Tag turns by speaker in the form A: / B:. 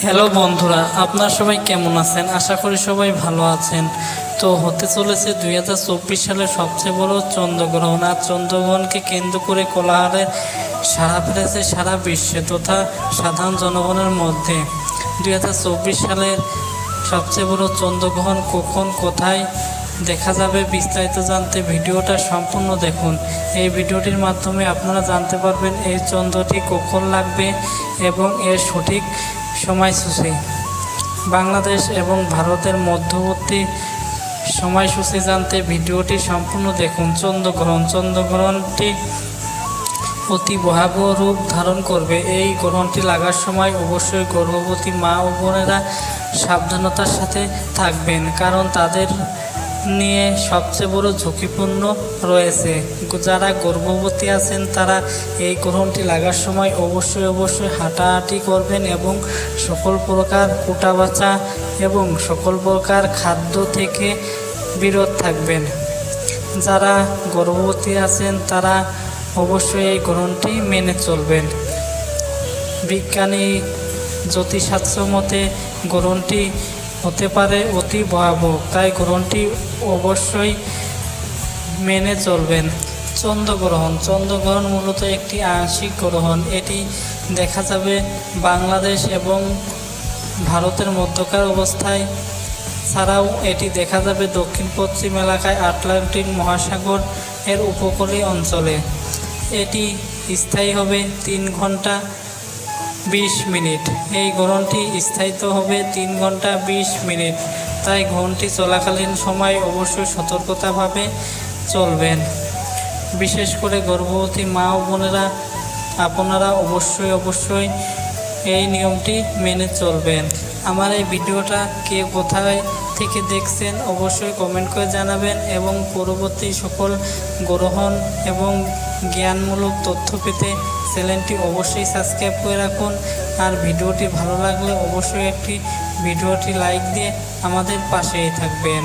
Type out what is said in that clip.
A: Hello বন্ধুরা, আপনারা সবাই কেমন আছেন? আশা করি সবাই ভালো আছেন। তো হতে চলেছে 2024 সালের সবচেয়ে বড় চন্দ্রগ্রহণ। আর চন্দ্রগ্রহণকে কেন্দ্র করে কোলাহলের সাড়া ফেলেছে সারা বিশ্বে তথা সাধারণ জনগণের মধ্যে। 2024 সালের সবচেয়ে বড় চন্দ্রগ্রহণ কখন, কোথায় দেখা যাবে, বিস্তারিত জানতে ভিডিওটা সম্পূর্ণ দেখুন। এই ভিডিওটির মাধ্যমে আপনারা জানতে পারবেন এই চন্দ্রটি কখন লাগবে এবং এর সঠিক সময়সূচি। বাংলাদেশ এবং ভারতের মধ্যবর্তী সময়সূচি জানতে ভিডিওটি সম্পূর্ণ দেখুন। চন্দ্রগ্রহণটি অতি ভয়াবহ রূপ ধারণ করবে। এই গ্রহণটি লাগার সময় অবশ্যই গর্ভবতী মা ও বোনেরা সাবধানতার সাথে থাকবেন, কারণ তাদের নিয়ে সবচেয়ে বড় ঝুঁকিপূর্ণ রয়েছে। যারা গর্ভবতী আছেন তারা এই গ্রহণটি লাগার সময় অবশ্যই হাঁটাহাঁটি করবেন এবং সকল প্রকার কুটাবাচা এবং সকল প্রকার খাদ্য থেকে বিরত থাকবেন। যারা গর্ভবতী আছেন তারা অবশ্যই এই গ্রহণটি মেনে চলবেন। বিজ্ঞানী জ্যোতিষশাস্ত্র মতে গ্রহণটি হতে পারে অতি ভয়াবহ, তাই গ্রহণটি অবশ্যই মেনে চলবেন। চন্দ্রগ্রহণ মূলত একটি আংশিক গ্রহণ। এটি দেখা যাবে বাংলাদেশ এবং ভারতের মধ্যকার অবস্থায়। ছাড়াও এটি দেখা যাবে দক্ষিণ পশ্চিম এলাকায় আটলান্টিক মহাসাগর এর উপকূলীয় অঞ্চলে। এটি স্থায়ী হবে 3 ঘন্টা 20 মিনিট। এই গ্রহণটি স্থায়িত্ব হবে 3 ঘন্টা 20 মিনিট। তাই গ্রহণটি চলাকালীন সময় অবশ্যই সতর্কতাভাবে চলবেন। বিশেষ করে গর্ভবতী মা ও বোনেরা আপনারা অবশ্যই এই নিয়মটি মেনে চলবেন। আমার এই ভিডিওটা কে কোথায় থেকে দেখছেন অবশ্যই কমেন্ট করে জানাবেন এবং পরবর্তী সকল গ্রহণ এবং জ্ঞানমূলক তথ্য পেতে চ্যানেলটি অবশ্যই সাবস্ক্রাইব করে রাখুন। আর ভিডিওটি ভালো লাগলে অবশ্যই একটি ভিডিওটি লাইক দিয়ে আমাদের পাশেই থাকবেন।